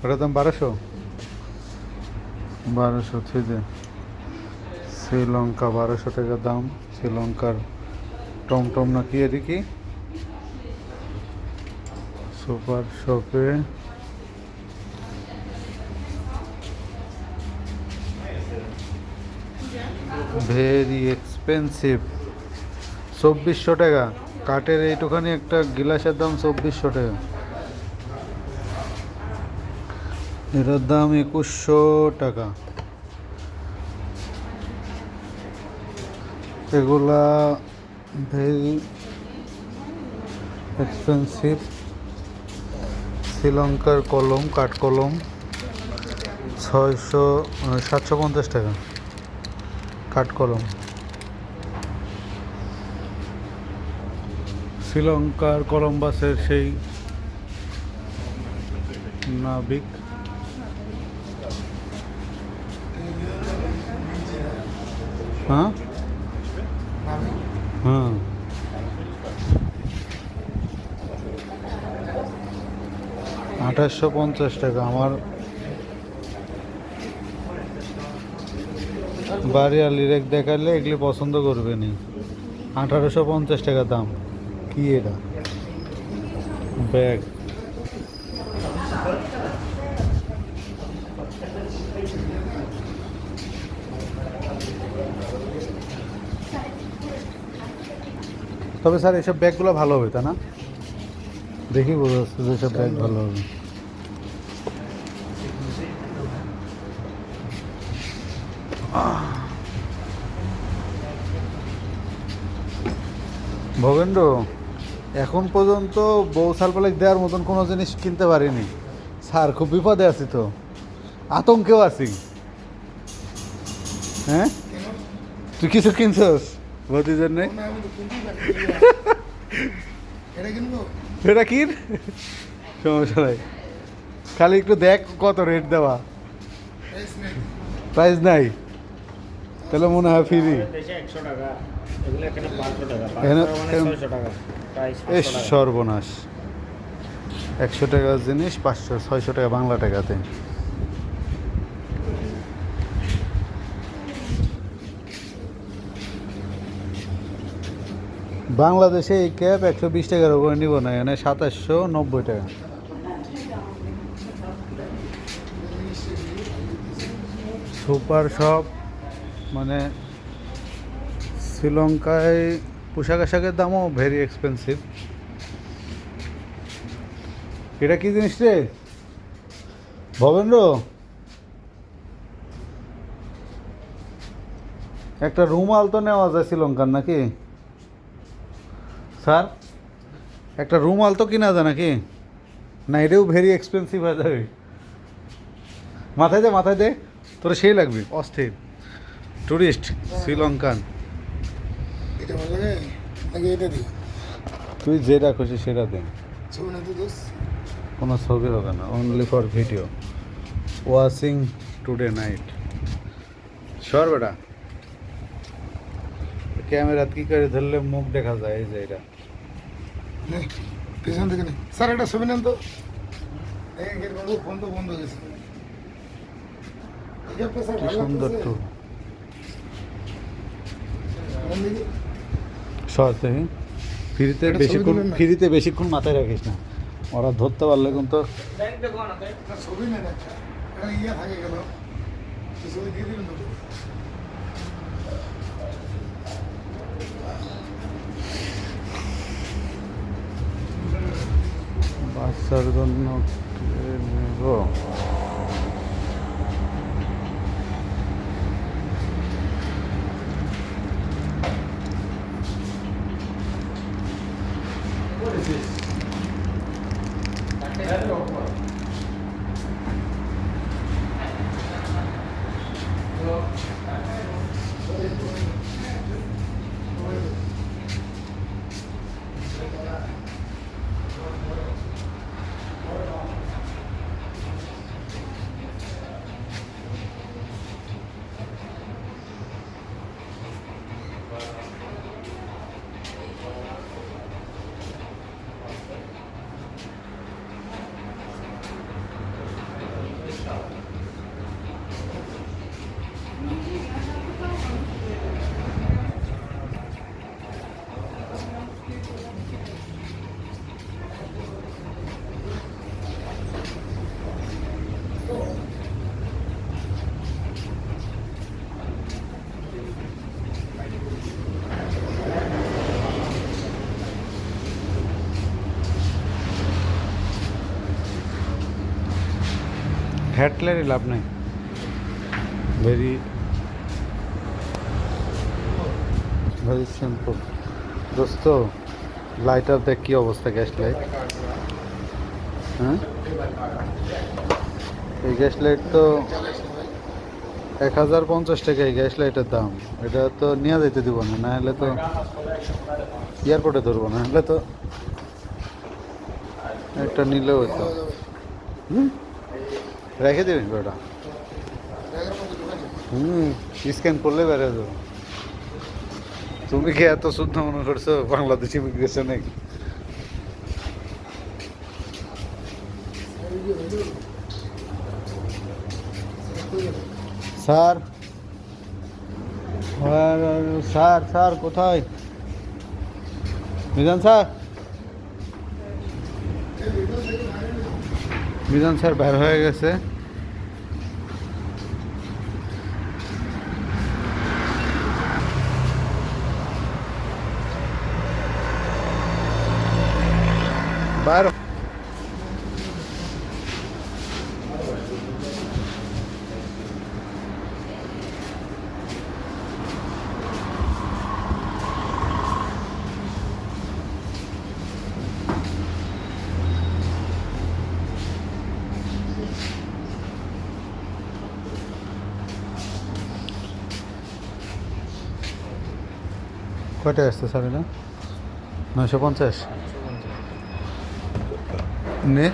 ওটার দাম 1200। 1200 থেকে শ্রীলঙ্কা 1200 টাকা দাম। শ্রীলঙ্কার টমটম নাকি এদিকে সুপার শপে ভেরি এক্সপেন্সিভ 2400 টাকা। কাঠের এইটুখানি একটা গিলাসের দাম 2400 টাকা। এটার দাম 2100 টাকা। এগুলা ভেরি এক্সপেন্সিভ। শ্রীলঙ্কার কলম, কাঠ কলম 750 টাকা কাঠ কলম। শ্রীলঙ্কার কলম্বাসের সেই নাবিক হ্যাঁ হ্যাঁ 2850 টাকা। আমার বাড়ি আর লিরেক দেখালে এগুলি পছন্দ করবে নি। 1850 টাকা দাম। কি এটা ব্যাগ? তবে স্যার এসব ব্যাগগুলো ভালো হবে তা না? দেখি বোঝা যাচ্ছে যে এসব ব্যাগ ভালো হবে। ভবেন্দ্র, এখন পর্যন্ত বউ সালপালিক দেওয়ার মতন কোনো জিনিস কিনতে পারিনি স্যার। খুব বিপদে আছি তো, আতঙ্কেও আছি। হ্যাঁ, তুই কিছু কিনছস ভতিজার নেই? এটা কিন, সমস্যা নাই। খালি একটু দেখ কত রেট দেওয়া। প্রাইস নাই তাহলে মনে হয় ফ্রি। সর্বনাশ, 100 টাকার জিনিস 500-600 টাকা বাংলা টাকাতে। বাংলাদেশে এই ক্যাপ 120 টাকার উপরে নিব না, এখানে 2790 টাকা। সুপার শপ মানে শ্রীলঙ্কায় পোশাক আশাকের দামও ভেরি এক্সপেন্সিভ। এটা কি জিনিস রে ভবেন্দ্র? একটা রুমাল তো নেওয়া যায় শ্রীলঙ্কার নাকি স্যার? একটা রুমাল তো কিনা যায় নাকি? না এটাও ভেরি এক্সপেন্সিভ হয়ে যাবে। মাথায় দে, মাথায় দে, তোর সেই লাগবে অস্থির। টুরিস্ট শ্রীলঙ্কান। তুই যেটা খুশি সেটা দে, কোনো ছবি হবে না, only for video. Watching today night. সর বেটা, ক্যামেরা কি করে ধরলে মুখ দেখা যায়? এই যে এটা পিছন থেকে নেই স্যার, একটা ছবি নেন তো। ফোন তো বন্ধ হয়ে গেছে। কি সুন্দর টু। সত্যি ফ্রিতে বেশিক্ষণ মাথায় রাখিস না, ওরা ধরতে পারলে কিন্তু। ছবি নেন একটা, ইয়ে থাকে গেল, ছবি দিয়ে দিবেন তো। বাচ্চার জন্য নেব। ঘ্যাটলেরই লাভ নেই। Very very simple. দোস্ত লাইটার দেখ কি অবস্থা, গ্যাস লাইট। হ্যাঁ, এই গ্যাস লাইট তো 1050 টাকা এই গ্যাস লাইটের দাম। এটা তো নিয়ে যাইতে দিব না, না হলে তো এয়ারপোর্টে ধরবো, না হলে তো একটা নিলেও হতো। হুম, রেখে দেবেন ওটা। স্ক্যান করলে বেড়ে যাবে। তুমি কি এত শুদ্ধ মনে করছো বাংলাদেশ ইমিগ্রেশনে? স্যার, স্যার স্যার কোথায়? মিজান স্যার, মিজান স্যার বের হয়ে গেছে। বাইর কয়টায় আসছে স্যার? এটা 950 নে